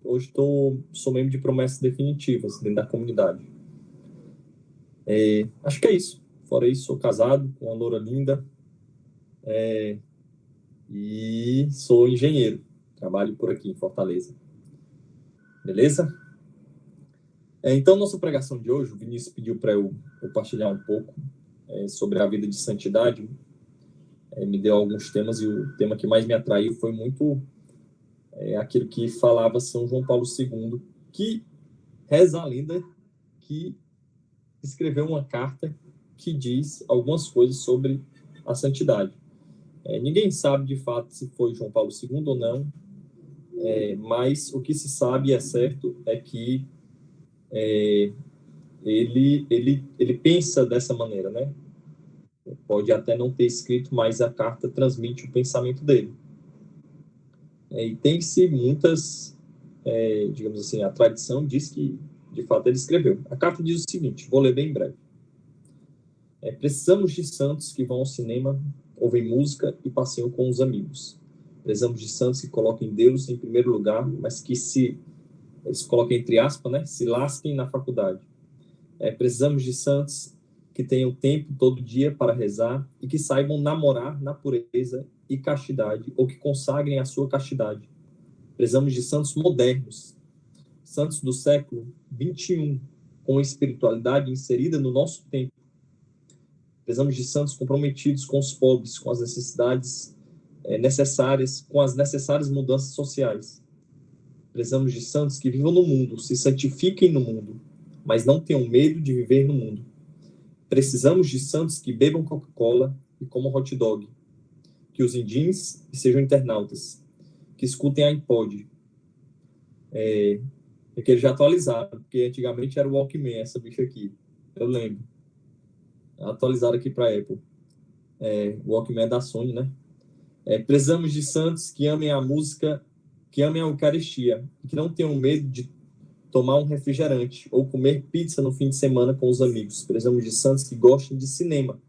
Hoje sou membro de Promessas Definitivas dentro da comunidade. Acho que é isso. Fora isso, sou casado com uma loura linda e sou engenheiro. Trabalho por aqui em Fortaleza. Beleza? Então, nossa pregação de hoje, o Vinícius pediu para eu compartilhar um pouco sobre a vida de santidade. Me deu alguns temas e o tema que mais me atraiu foi muito aquilo que falava São João Paulo II, que reza a lenda que escreveu uma carta que diz algumas coisas sobre a santidade. Ninguém sabe de fato se foi João Paulo II ou não, mas o que se sabe é certo é que ele pensa dessa maneira, né? Pode até não ter escrito, mas a carta transmite o pensamento dele. E tem-se muitas, digamos assim, a tradição diz que, de fato, ele escreveu. A carta diz o seguinte, vou ler bem em breve. Precisamos de santos que vão ao cinema, ouvem música e passeiam com os amigos. Precisamos de santos que coloquem Deus em primeiro lugar, mas que eles colocam entre aspas, né, se lasquem na faculdade. Precisamos de santos que tenham tempo todo dia para rezar e que saibam namorar na pureza e castidade, ou que consagrem a sua castidade. Precisamos de santos modernos, santos do século XXI, com espiritualidade inserida no nosso tempo. Precisamos de santos comprometidos com os pobres, com as necessidades necessárias, com as necessárias mudanças sociais. Precisamos de santos que vivam no mundo, se santifiquem no mundo, mas não tenham medo de viver no mundo. Precisamos de santos que bebam Coca-Cola e comam hot dog, que usem jeans e sejam internautas, que escutem iPod. Que eles já atualizaram, porque antigamente era o Walkman, essa bicha aqui. Eu lembro. Atualizaram aqui para Apple. O Walkman é da Sony, né? Precisamos de santos que amem a música, que amem a Eucaristia, e que não tenham medo de tomar um refrigerante ou comer pizza no fim de semana com os amigos. Precisamos de santos que gostem de cinema,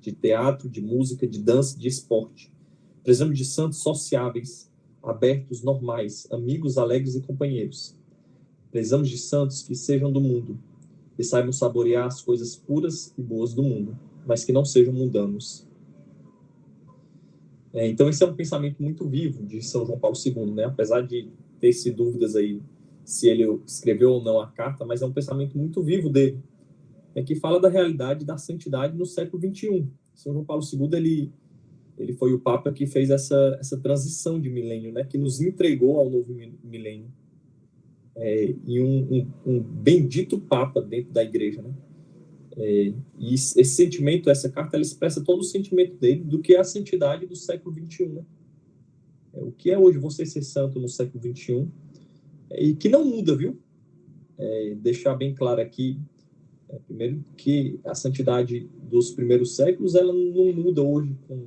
de teatro, de música, de dança, de esporte. Precisamos de santos sociáveis, abertos, normais, amigos, alegres e companheiros. Precisamos de santos que sejam do mundo, que saibam saborear as coisas puras e boas do mundo, mas que não sejam mundanos. Então, esse é um pensamento muito vivo de São João Paulo II, né? Apesar de ter-se dúvidas aí se ele escreveu ou não a carta, mas é um pensamento muito vivo dele, que fala da realidade da santidade no século XXI. São João Paulo II, ele foi o Papa que fez essa transição de milênio, né? Que nos entregou ao novo milênio. E um bendito Papa dentro da Igreja, né? E esse sentimento, essa carta, ela expressa todo o sentimento dele do que é a santidade do século XXI, né? O que é hoje você ser santo no século XXI, e que não muda, viu? Deixar bem claro aqui, primeiro, que a santidade dos primeiros séculos, ela não muda hoje com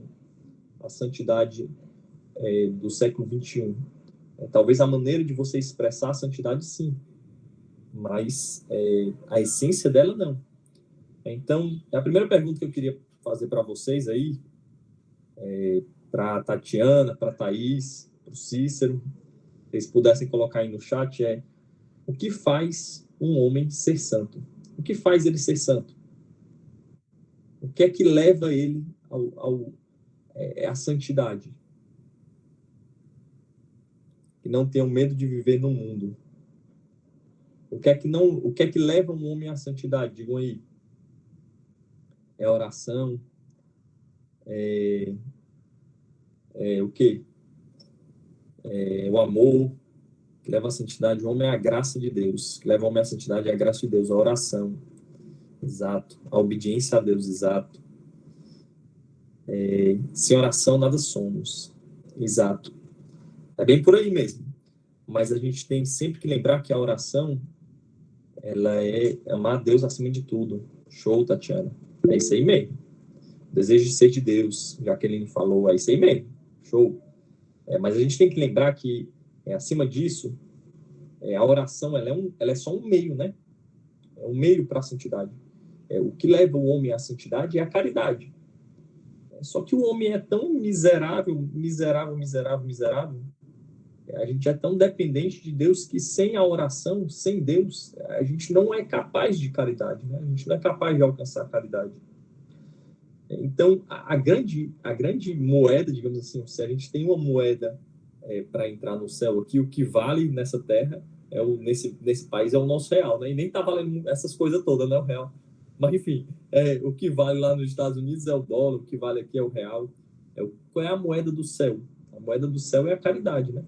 a santidade do século XXI. Talvez a maneira de você expressar a santidade, sim, mas a essência dela, não. Então, a primeira pergunta que eu queria fazer para vocês aí, para a Tatiana, para a Thaís, para o Cícero, se eles pudessem colocar aí no chat, o que faz um homem ser santo? O que faz ele ser santo? O que é que leva ele à santidade? Que não tenha medo de viver no mundo. O que é que leva um homem à santidade? Digam aí. É a oração? O quê? O amor, que leva à santidade o homem é a graça de Deus. Que leva o homem à santidade é a graça de Deus, a oração. Exato. A obediência a Deus, exato. Sem oração, nada somos. Exato. É bem por aí mesmo. Mas a gente tem sempre que lembrar que a oração, ela é amar a Deus acima de tudo. Show, Tatiana. É isso aí mesmo. Desejo de ser de Deus, já que ele falou, é isso aí mesmo. Show. Mas a gente tem que lembrar que, acima disso, a oração ela é só um meio, né? É um meio para a santidade. O que leva o homem à santidade é a caridade. Só que o homem é tão miserável, A gente é tão dependente de Deus que sem a oração, sem Deus, a gente não é capaz de caridade, né? A gente não é capaz de alcançar a caridade. Então, a grande moeda, digamos assim, se a gente tem uma moeda para entrar no céu aqui, o que vale nessa terra, nesse país, é o nosso real, né? E nem tá valendo essas coisas todas, né? O real. Mas, enfim, o que vale lá nos Estados Unidos é o dólar, o que vale aqui é o real. Qual é a moeda do céu? A moeda do céu é a caridade, né?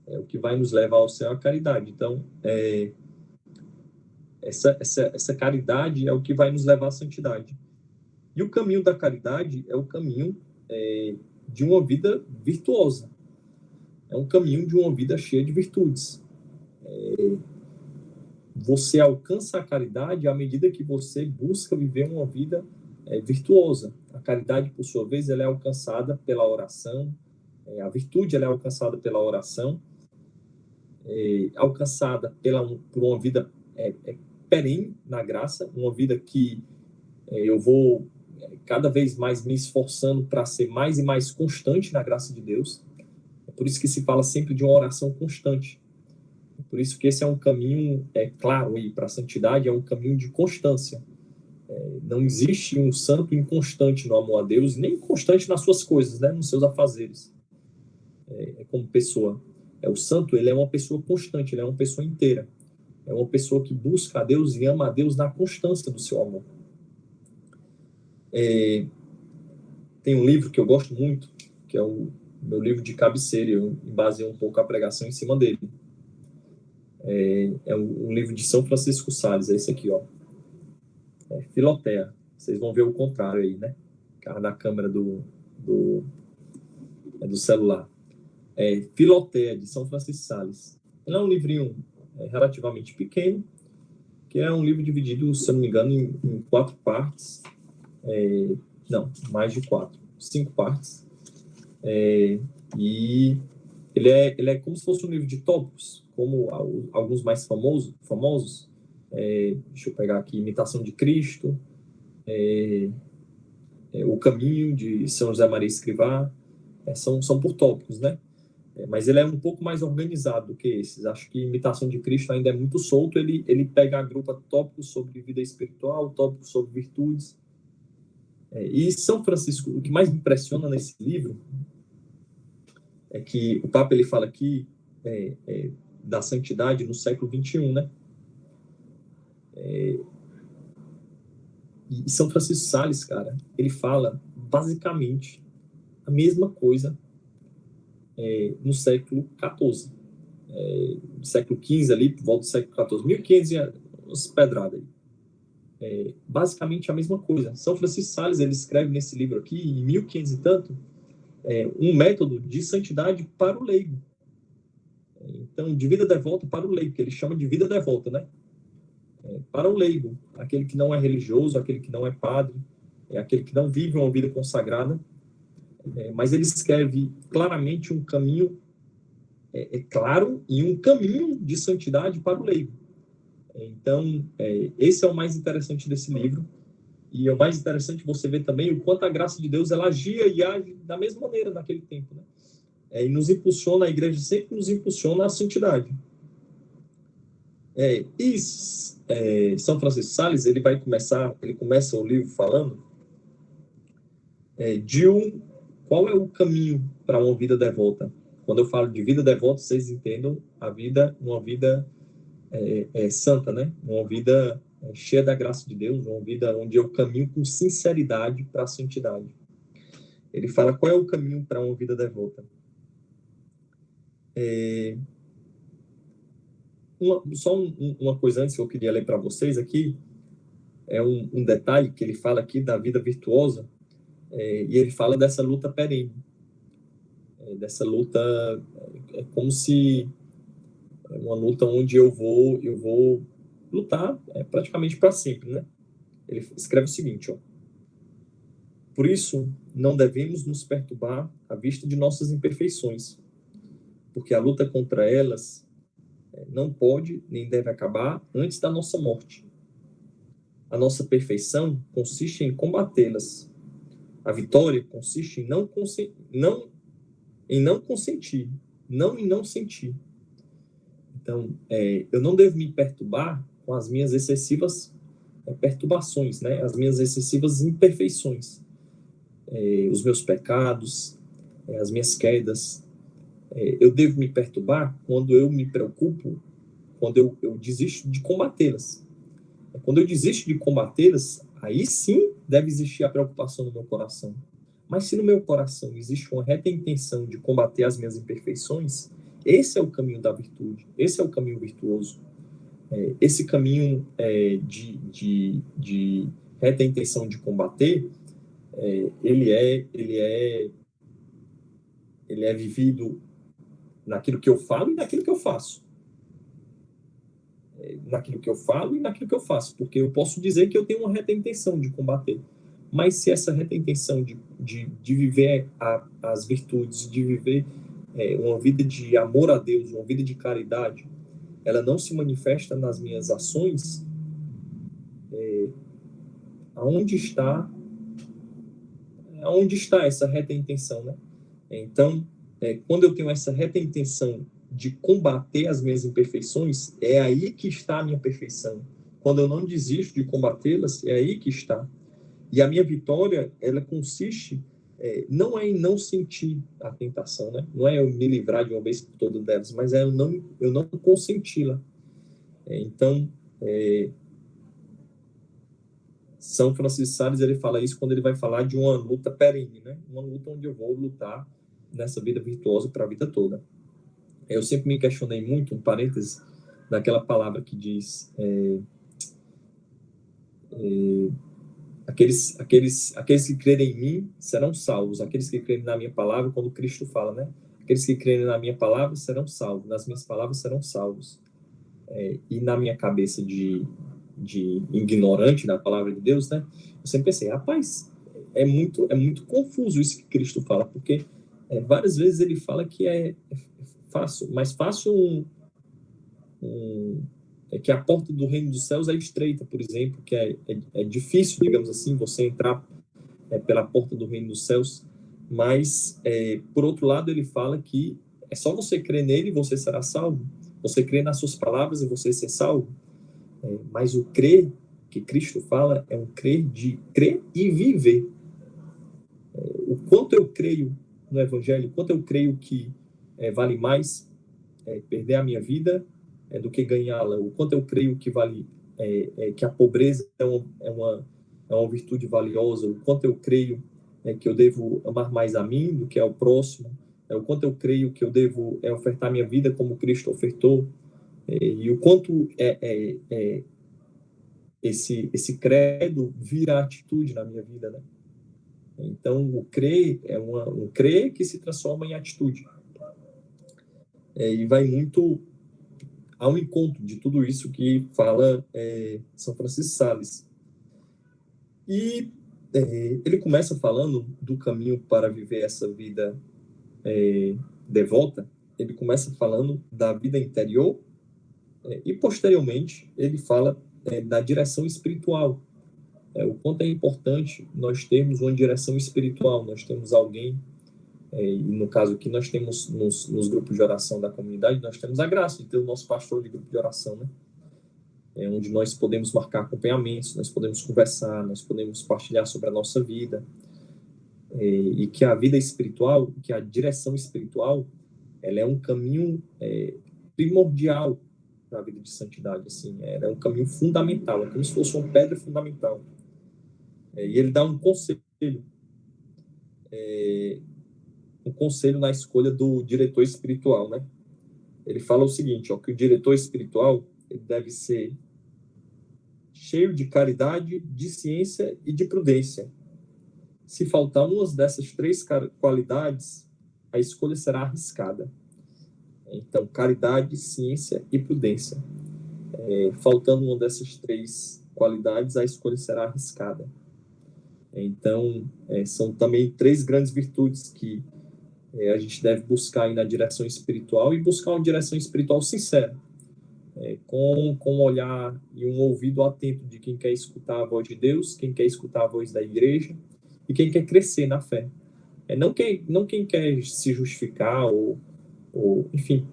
O que vai nos levar ao céu é a caridade. Então, essa caridade é o que vai nos levar à santidade. E o caminho da caridade é o caminho de uma vida virtuosa. É um caminho de uma vida cheia de virtudes. Você alcança a caridade à medida que você busca viver uma vida virtuosa. A caridade, por sua vez, ela é alcançada pela oração. A virtude ela é alcançada pela oração, alcançada por uma vida perene na graça, uma vida que eu vou cada vez mais me esforçando para ser mais e mais constante na graça de Deus. É por isso que se fala sempre de uma oração constante. É por isso que esse é um caminho, claro, para a santidade é um caminho de constância. Não existe um santo inconstante no amor a Deus, nem constante nas suas coisas, né, nos seus afazeres, como pessoa. O santo, ele é uma pessoa constante, ele é uma pessoa inteira. É uma pessoa que busca a Deus e ama a Deus na constância do seu amor. Tem um livro que eu gosto muito, que é o meu livro de cabeceira, eu baseio um pouco a pregação em cima dele. É um livro de São Francisco Sales, é esse aqui, ó. Filotea. Vocês vão ver o contrário aí, né? Cara da câmera do celular. Filotea, de São Francisco Sales. Ele é um livrinho relativamente pequeno, que é um livro dividido, se eu não me engano, em 4 partes. Não, mais de 4. 5 partes. E ele é como se fosse um livro de tópicos, como alguns mais famosos. Deixa eu pegar aqui, Imitação de Cristo, O Caminho, de São José Maria Escrivá. São por tópicos, né? Mas ele é um pouco mais organizado do que esses. Acho que Imitação de Cristo ainda é muito solto. Ele pega, agrupa tópicos sobre vida espiritual, tópicos sobre virtudes. E São Francisco, o que mais me impressiona nesse livro é que o Papa ele fala aqui da santidade no século XXI, né? E São Francisco Sales, cara, ele fala basicamente a mesma coisa no século XIV. No século XV ali, por volta do século XIV, 1500 e umas pedradas aí. Basicamente a mesma coisa. São Francisco Sales, ele escreve nesse livro aqui, em 1500 e tanto, um método de santidade para o leigo. Então, de vida devota para o leigo, que ele chama de vida devota, né? Para o leigo, aquele que não é religioso, aquele que não é padre, aquele que não vive uma vida consagrada, mas ele escreve claramente um caminho claro e um caminho de santidade para o leigo. Então, esse é o mais interessante desse livro, e é o mais interessante você ver também o quanto a graça de Deus ela agia e age da mesma maneira naquele tempo, né? E nos impulsiona, a igreja sempre nos impulsiona à santidade. São Francisco Sales, ele começa o livro falando qual é o caminho para uma vida devota. Quando eu falo de vida devota, vocês entendam uma vida santa, né? Uma vida cheia da graça de Deus, uma vida onde eu caminho com sinceridade para a santidade. Ele fala qual é o caminho para uma vida devota. Uma coisa antes que eu queria ler para vocês aqui, é um detalhe que ele fala aqui da vida virtuosa, e ele fala dessa luta perene. Dessa luta, é como se uma luta onde eu vou lutar praticamente para sempre, né? Ele escreve o seguinte, ó: por isso, não devemos nos perturbar à vista de nossas imperfeições, porque a luta contra elas não pode nem deve acabar antes da nossa morte. A nossa perfeição consiste em combatê-las. A vitória consiste em não consentir não em não sentir. Então, eu não devo me perturbar com as minhas excessivas perturbações, né? As minhas excessivas imperfeições, os meus pecados, as minhas quedas. Eu devo me perturbar quando eu me preocupo, quando eu desisto de combatê-las. Quando eu desisto de combatê-las, aí sim deve existir a preocupação no meu coração. Mas se no meu coração existe uma reta intenção de combater as minhas imperfeições, esse é o caminho da virtude, esse é o caminho virtuoso. Esse caminho de reta intenção de combater, ele é vivido naquilo que eu falo e naquilo que eu faço. Naquilo que eu falo e naquilo que eu faço, porque eu posso dizer que eu tenho uma reta intenção de combater, mas se essa reta intenção de viver as virtudes, de viver uma vida de amor a Deus, uma vida de caridade, ela não se manifesta nas minhas ações, aonde está essa reta intenção, né? Então, quando eu tenho essa reta intenção de combater as minhas imperfeições, é aí que está a minha perfeição. Quando eu não desisto de combatê-las, é aí que está. E a minha vitória, ela consiste, não é em não sentir a tentação, né? Não é eu me livrar de uma vez por todas delas, mas é eu não consenti-la. Então, São Francisco de Sales, ele fala isso quando ele vai falar de uma luta perene, né? Uma luta onde eu vou lutar nessa vida virtuosa para a vida toda. Eu sempre me questionei muito, um parêntese, daquela palavra que diz aqueles que crerem em mim serão salvos, aqueles que crerem na minha palavra, quando Cristo fala, né? Aqueles que crerem na minha palavra serão salvos, nas minhas palavras serão salvos. E na minha cabeça de ignorante da palavra de Deus, né? Eu sempre pensei, rapaz, é muito confuso isso que Cristo fala, porque várias vezes ele fala que é fácil, mais fácil que a porta do reino dos céus é estreita, por exemplo, que é difícil, digamos assim, você entrar pela porta do reino dos céus, mas, por outro lado, ele fala que é só você crer nele e você será salvo, você crer nas suas palavras e você ser salvo, mas o crer que Cristo fala é um crer de crer e viver. O quanto eu creio no Evangelho, o quanto eu creio que vale mais perder a minha vida do que ganhá-la, o quanto eu creio que vale que a pobreza é uma virtude valiosa, o quanto eu creio que eu devo amar mais a mim do que ao próximo, o quanto eu creio que eu devo ofertar minha vida como Cristo ofertou, e o quanto esse credo vira atitude na minha vida, né? Então, o crer é um crer que se transforma em atitude. E vai muito ao encontro de tudo isso que fala São Francisco de Sales. E ele começa falando do caminho para viver essa vida devota. Ele começa falando da vida interior e, posteriormente, ele fala da direção espiritual. O quanto é importante nós termos uma direção espiritual, nós temos alguém, e no caso aqui nós temos nos grupos de oração da comunidade, nós temos a graça de ter o nosso pastor de grupo de oração, né? Onde nós podemos marcar acompanhamentos, nós podemos conversar, nós podemos partilhar sobre a nossa vida, e que a vida espiritual, que a direção espiritual, ela é um caminho primordial para a vida de santidade, assim, é um caminho fundamental, é como se fosse uma pedra fundamental. E ele dá um conselho na escolha do diretor espiritual, né? Ele fala o seguinte, que o diretor espiritual ele deve ser cheio de caridade, de ciência e de prudência. Se faltar uma dessas três qualidades, a escolha será arriscada. Então, caridade, ciência e prudência. Faltando uma dessas três qualidades, a escolha será arriscada. Então, são também três grandes virtudes que a gente deve buscar aí na direção espiritual, e buscar uma direção espiritual sincera, com um olhar e um ouvido atento de quem quer escutar a voz de Deus, quem quer escutar a voz da igreja e quem quer crescer na fé. Não quem quer se justificar ou ou enfim,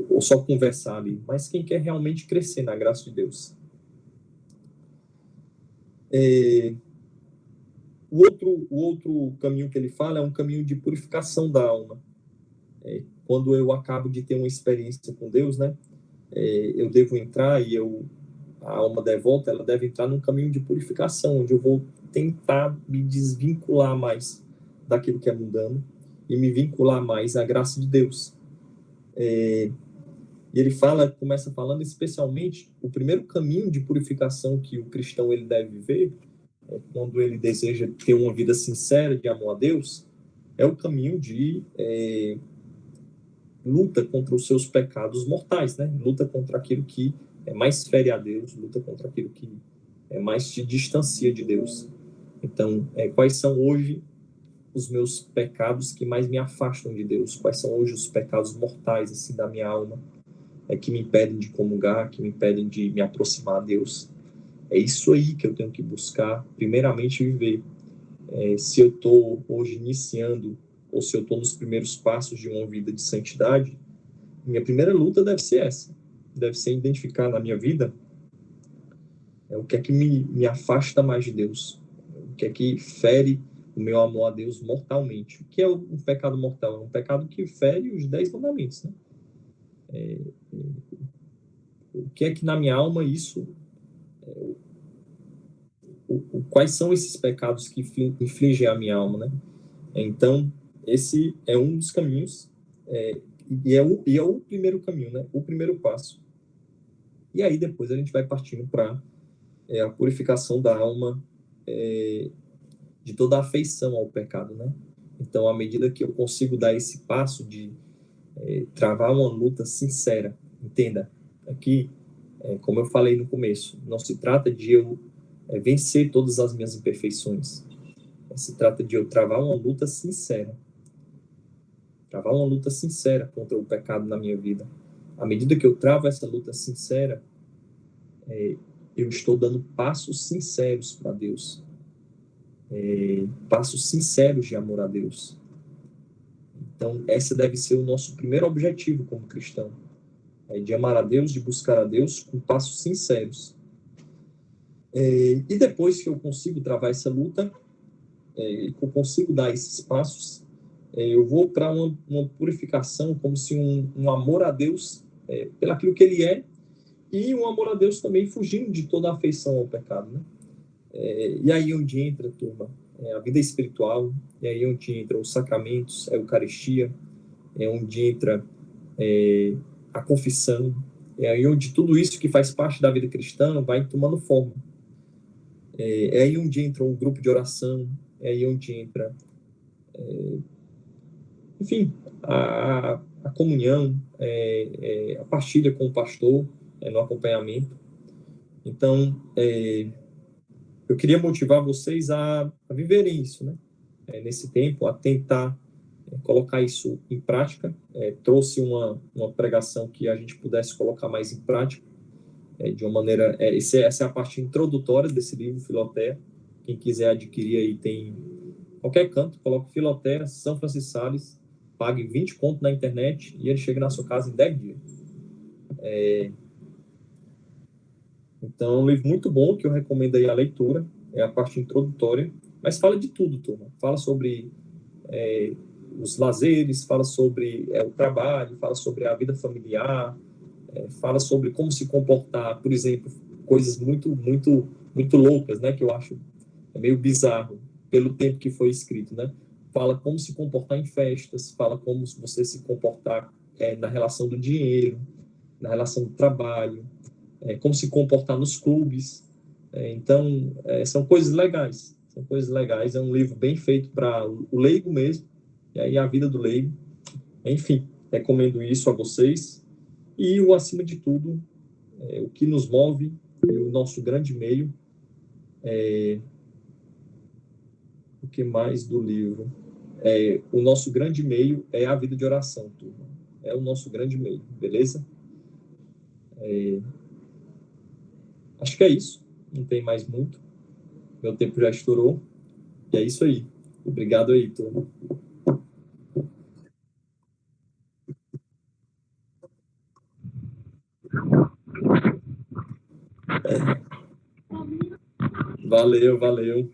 ou só conversar ali, mas quem quer realmente crescer na graça de Deus. O outro caminho que ele fala é um caminho de purificação da alma. Quando eu acabo de ter uma experiência com Deus, né, eu devo entrar a alma devota, ela deve entrar num caminho de purificação, onde eu vou tentar me desvincular mais daquilo que é mundano e me vincular mais à graça de Deus. E ele começa falando especialmente o primeiro caminho de purificação que o cristão ele deve viver, quando ele deseja ter uma vida sincera de amor a Deus, é o caminho de luta contra os seus pecados mortais, né? Luta contra aquilo que mais fere a Deus, luta contra aquilo que mais te distancia de Deus. Então, quais são hoje os meus pecados que mais me afastam de Deus? Quais são hoje os pecados mortais assim da minha alma, que me impedem de comungar, que me impedem de me aproximar a Deus? É isso aí que eu tenho que buscar, primeiramente, viver. Se eu estou hoje iniciando, ou se eu estou nos primeiros passos de uma vida de santidade, minha primeira luta deve ser essa. Deve ser identificar na minha vida o que é que me afasta mais de Deus, o que é que fere o meu amor a Deus mortalmente. O que é um pecado mortal? É um pecado que fere os 10 mandamentos, né? O que é que na minha alma isso... quais são esses pecados que infligem a minha alma, né? Então, esse é um dos caminhos, e é o primeiro caminho, né? O primeiro passo. E aí depois a gente vai partindo para a purificação da alma, de toda a afeição ao pecado, né? Então, à medida que eu consigo dar esse passo de travar uma luta sincera, entenda, aqui, como eu falei no começo, não se trata de eu vencer todas as minhas imperfeições, se trata de eu travar uma luta sincera contra o pecado na minha vida. À medida que eu travo essa luta sincera, eu estou dando passos sinceros para Deus, passos sinceros de amor a Deus. Então, esse deve ser o nosso primeiro objetivo como cristão, de amar a Deus, de buscar a Deus com passos sinceros. E depois que eu consigo travar essa luta, que eu consigo dar esses passos, eu vou para uma purificação, como se um amor a Deus pelo aquilo que Ele é, e um amor a Deus também fugindo de toda a afeição ao pecado, né? E aí onde entra, turma, a vida espiritual, e aí onde entra os sacramentos, a Eucaristia, é onde entra a confissão, é aí onde tudo isso que faz parte da vida cristã vai tomando forma. É aí onde entra um grupo de oração, é aí onde entra, enfim, a comunhão, a partilha com o pastor, no acompanhamento. Então, eu queria motivar vocês a viverem isso, né? Nesse tempo, a tentar colocar isso em prática. Trouxe uma pregação que a gente pudesse colocar mais em prática, de uma maneira... essa é a parte introdutória desse livro, Filotea. Quem quiser adquirir aí tem qualquer canto, coloca Filotea, São Francisco de Sales, pague 20 conto na internet e ele chega na sua casa em 10 dias. Então, é um livro muito bom que eu recomendo aí a leitura, é a parte introdutória, mas fala de tudo, turma. Fala sobre os lazeres, fala sobre o trabalho, fala sobre a vida familiar, fala sobre como se comportar, por exemplo, coisas muito, muito, muito loucas, né, que eu acho meio bizarro, pelo tempo que foi escrito, né? Fala como se comportar em festas, fala como você se comportar na relação do dinheiro, na relação do trabalho, como se comportar nos clubes. Então, são coisas legais. São coisas legais. É um livro bem feito para o leigo mesmo, e aí a vida do leigo. Enfim, recomendo isso a vocês. E o acima de tudo, o que nos move e o nosso grande meio. O que mais do livro? O nosso grande meio é a vida de oração, turma. É o nosso grande meio, beleza? Acho que é isso. Não tem mais muito. Meu tempo já estourou. E é isso aí. Obrigado aí, turma. Valeu, valeu.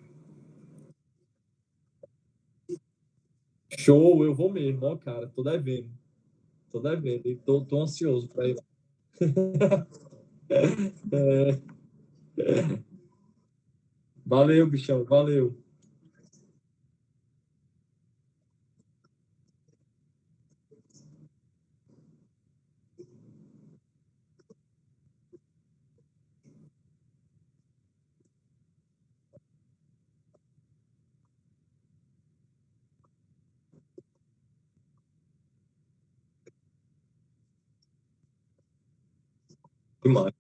Show, eu vou mesmo, ó, cara. Tô devendo. Tô devendo. E tô ansioso para ir lá. É, valeu, bichão. Valeu. Demais.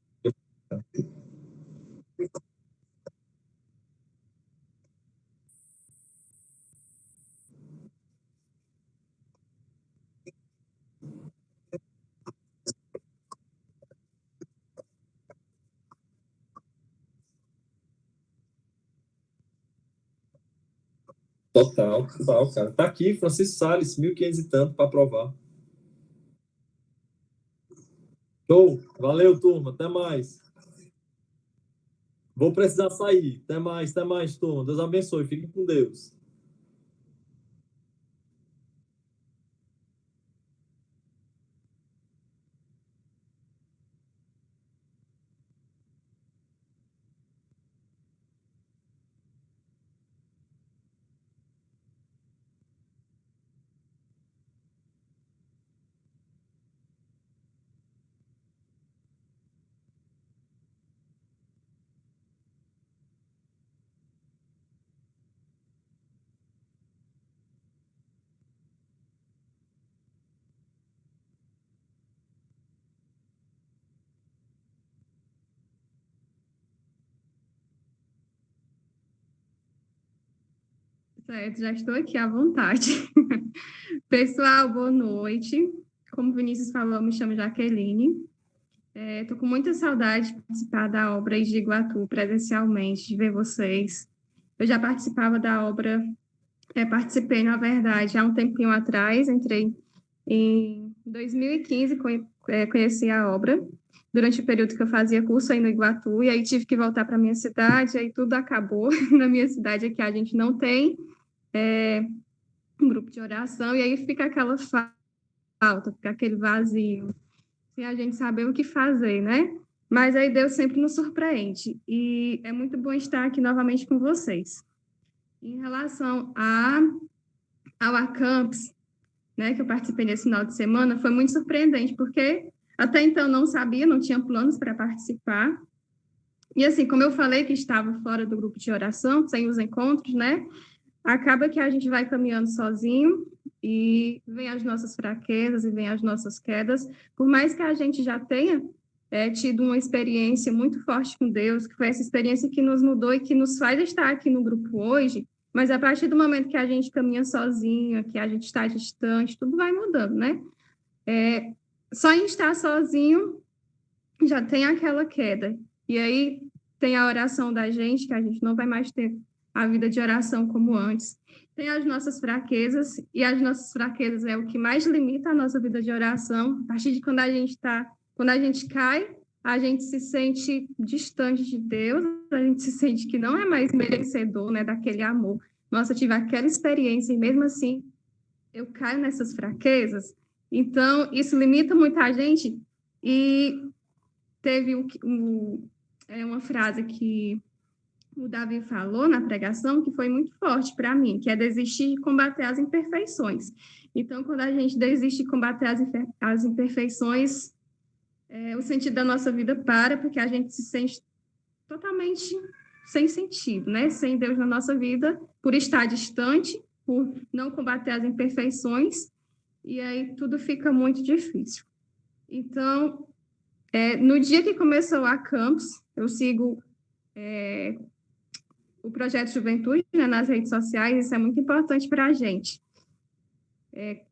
Total, total, cara. Tá aqui, Francisco Salles, 1.500 e tanto para aprovar. Show. Valeu, turma. Até mais. Vou precisar sair. Até mais, turma. Deus abençoe. Fiquem com Deus. Certo, já estou aqui à vontade. Pessoal, boa noite. Como o Vinícius falou, eu me chamo Jaqueline. Estou com muita saudade de participar da obra de Iguatu presencialmente, de ver vocês. Eu já participava da obra, participei, na verdade, há um tempinho atrás, entrei em 2015, conheci a obra, durante o período que eu fazia curso aí no Iguatu, e aí tive que voltar para a minha cidade, aí tudo acabou. Na minha cidade aqui a gente não tem um grupo de oração, e aí fica aquela falta, fica aquele vazio, sem a gente saber o que fazer, né? Mas aí Deus sempre nos surpreende, e é muito bom estar aqui novamente com vocês. Em relação ao Acampus, né, que eu participei nesse final de semana, foi muito surpreendente, porque até então não sabia, não tinha planos para participar. E assim, como eu falei que estava fora do grupo de oração, sem os encontros, né? Acaba que a gente vai caminhando sozinho e vem as nossas fraquezas e vem as nossas quedas. Por mais que a gente já tenha tido uma experiência muito forte com Deus, que foi essa experiência que nos mudou e que nos faz estar aqui no grupo hoje, mas a partir do momento que a gente caminha sozinho, que a gente está distante, tudo vai mudando, né? Só em estar sozinho já tem aquela queda. E aí tem a oração da gente, que a gente não vai mais ter a vida de oração como antes. Tem as nossas fraquezas, e as nossas fraquezas é o que mais limita a nossa vida de oração. A partir de quando a gente cai, a gente se sente distante de Deus, a gente se sente que não é mais merecedor, né, daquele amor. Nossa, eu tive aquela experiência e mesmo assim eu caio nessas fraquezas. Então, isso limita muito a gente e teve uma frase que o Davi falou na pregação que foi muito forte para mim, que é desistir de combater as imperfeições. Então, quando a gente desiste de combater as imperfeições, o sentido da nossa vida para, porque a gente se sente totalmente sem sentido, né? Sem Deus na nossa vida, por estar distante, por não combater as imperfeições, e aí tudo fica muito difícil. Então, no dia que começou a Campus, eu sigo o Projeto Juventude, né, nas redes sociais, isso é muito importante para a gente.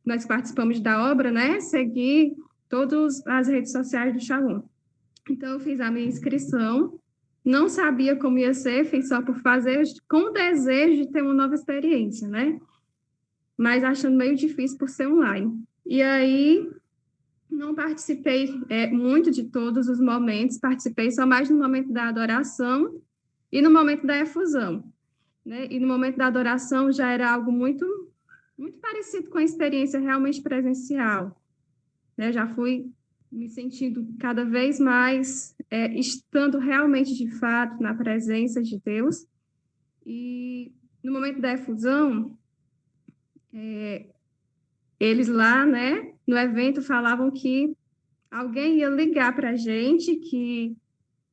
Nós participamos da obra, né, seguir todas as redes sociais do Shalom. Então, eu fiz a minha inscrição, não sabia como ia ser, fiz só por fazer, com o desejo de ter uma nova experiência, né? Mas achando meio difícil por ser online. E aí, Não participei muito de todos os momentos, participei só mais no momento da adoração e no momento da efusão, né? E no momento da adoração já era algo muito, muito parecido com a experiência realmente presencial, né? Já fui me sentindo cada vez mais estando realmente de fato na presença de Deus. E no momento da efusão, eles lá, né, no evento falavam que alguém ia ligar para a gente, que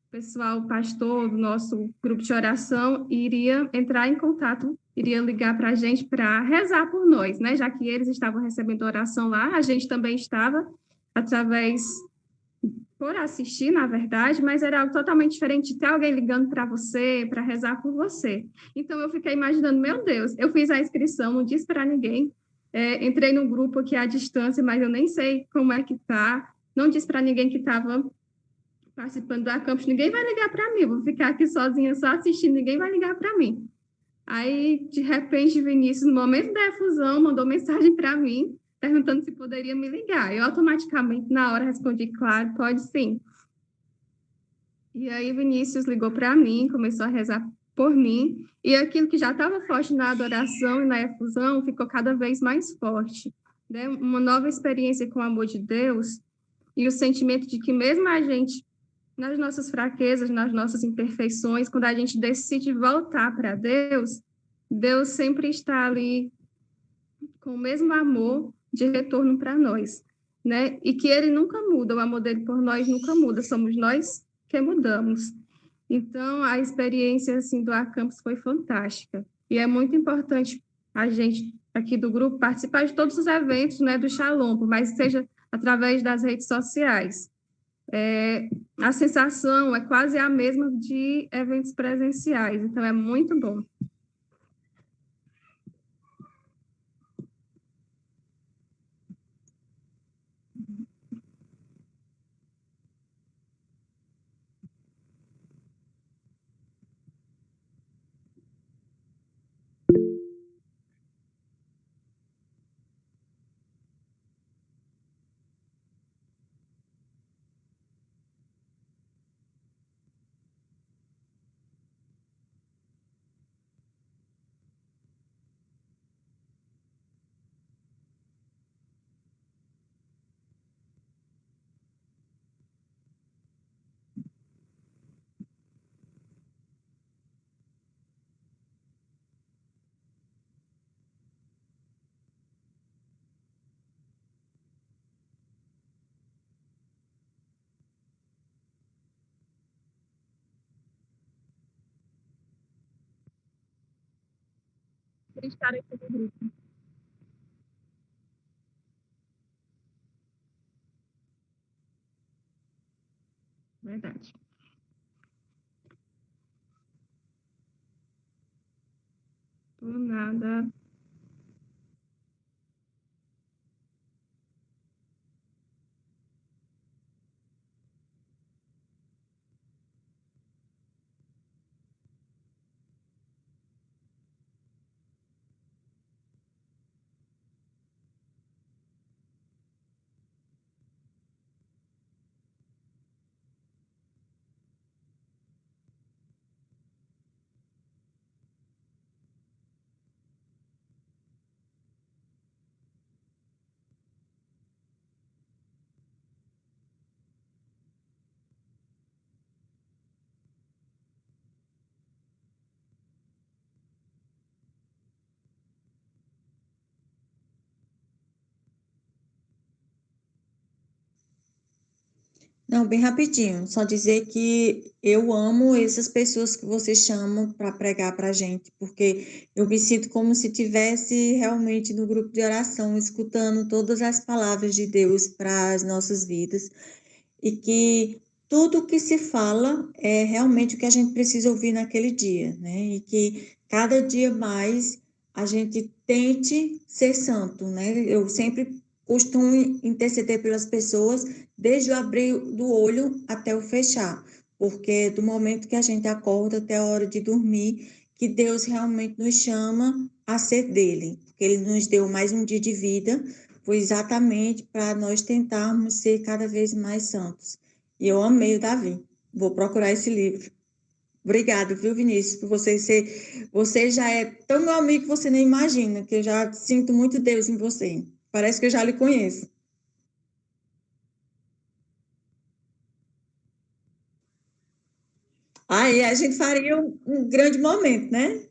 o pessoal, o pastor do nosso grupo de oração iria entrar em contato, iria ligar para a gente para rezar por nós, né? Já que eles estavam recebendo oração lá, a gente também estava, através, por assistir, na verdade, mas era algo totalmente diferente de ter alguém ligando para você, para rezar por você. Então, eu fiquei imaginando, meu Deus, eu fiz a inscrição, não disse para ninguém, entrei no grupo aqui à distância, mas eu nem sei como é que tá, não disse para ninguém que estava participando da campus, ninguém vai ligar para mim, vou ficar aqui sozinha só assistindo, ninguém vai ligar para mim. Aí, de repente, Vinícius, no momento da efusão, mandou mensagem para mim, perguntando se poderia me ligar. Eu automaticamente, na hora, respondi, claro, pode sim. E aí, Vinícius ligou para mim, começou a rezar por mim, e aquilo que já estava forte na adoração e na efusão ficou cada vez mais forte, né? Uma nova experiência com o amor de Deus e o sentimento de que mesmo a gente nas nossas fraquezas, nas nossas imperfeições, quando a gente decide voltar para Deus, Deus sempre está ali com o mesmo amor de retorno para nós, né? E que ele nunca muda, o amor dele por nós nunca muda, somos nós que mudamos. Então, a experiência assim do Acampus foi fantástica. E é muito importante a gente aqui do grupo participar de todos os eventos, né, do Shalom, por mais que seja através das redes sociais. A sensação é quase a mesma de eventos presenciais, então é muito bom. Por estar aqui no grupo. Verdade. Por nada. Não, bem rapidinho, só dizer que eu amo essas pessoas que vocês chamam para pregar para a gente, porque eu me sinto como se tivesse realmente no grupo de oração, escutando todas as palavras de Deus para as nossas vidas, e que tudo que se fala é realmente o que a gente precisa ouvir naquele dia, né? E que cada dia mais a gente tente ser santo, né? Eu sempre costumo interceder pelas pessoas desde o abrir do olho até o fechar, porque do momento que a gente acorda até a hora de dormir, que Deus realmente nos chama a ser dele, porque ele nos deu mais um dia de vida foi exatamente para nós tentarmos ser cada vez mais santos. E eu amei o Davi. Vou procurar esse livro. Obrigada, viu, Vinícius, por você ser. Você já é tão meu amigo que você nem imagina, que eu já sinto muito Deus em você. Parece que eu já lhe conheço. Aí a gente faria um grande momento, né?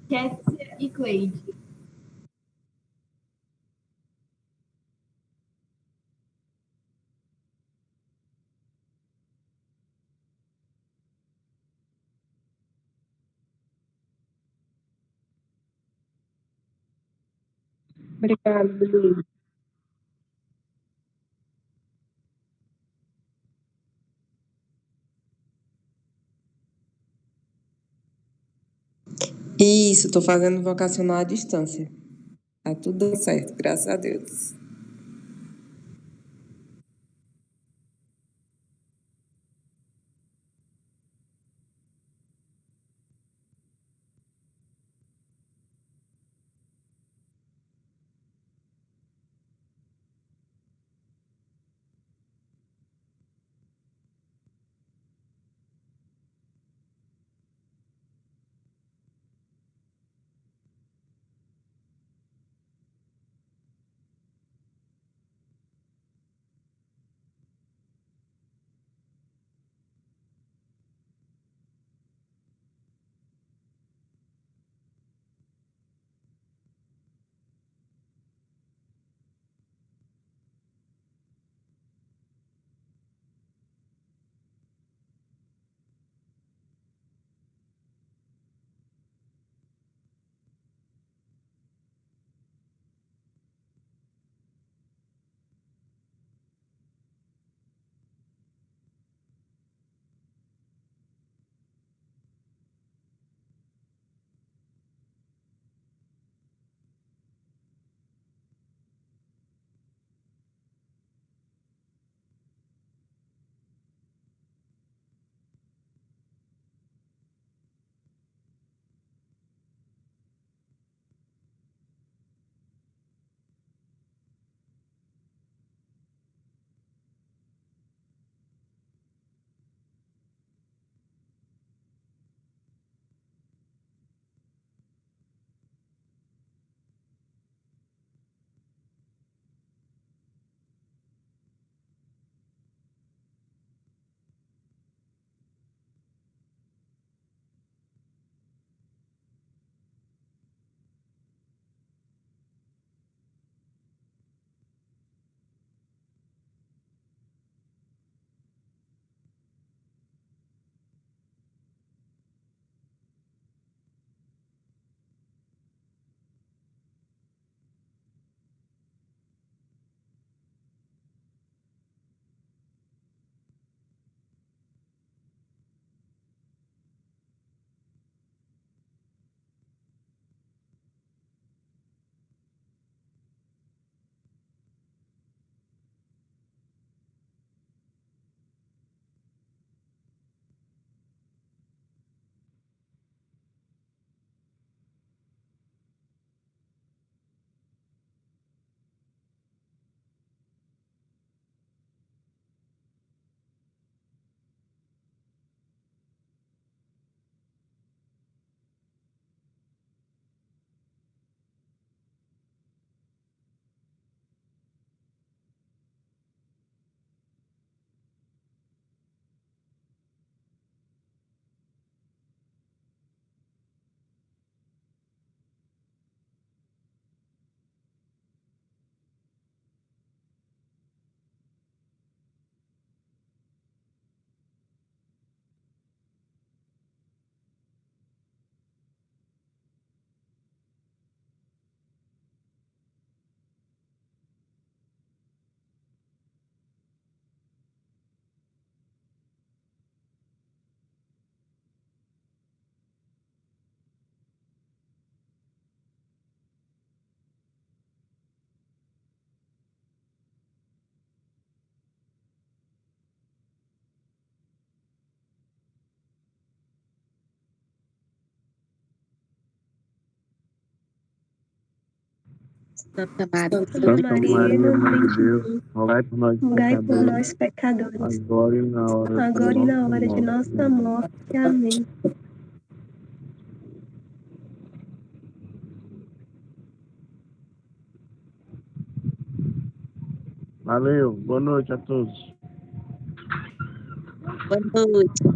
Kécia e Cleide. Obrigada, Luiz. Isso, estou fazendo vocacional à distância. Tá tudo dando certo, graças a Deus. Santa Maria, Santa Maria, Mãe de Deus, rogai por nós rogai por pecadores, nós, pecadores, agora e na hora agora de e na nossa hora de morte. nossa morte. Amém. Valeu, boa noite a todos. boa noite.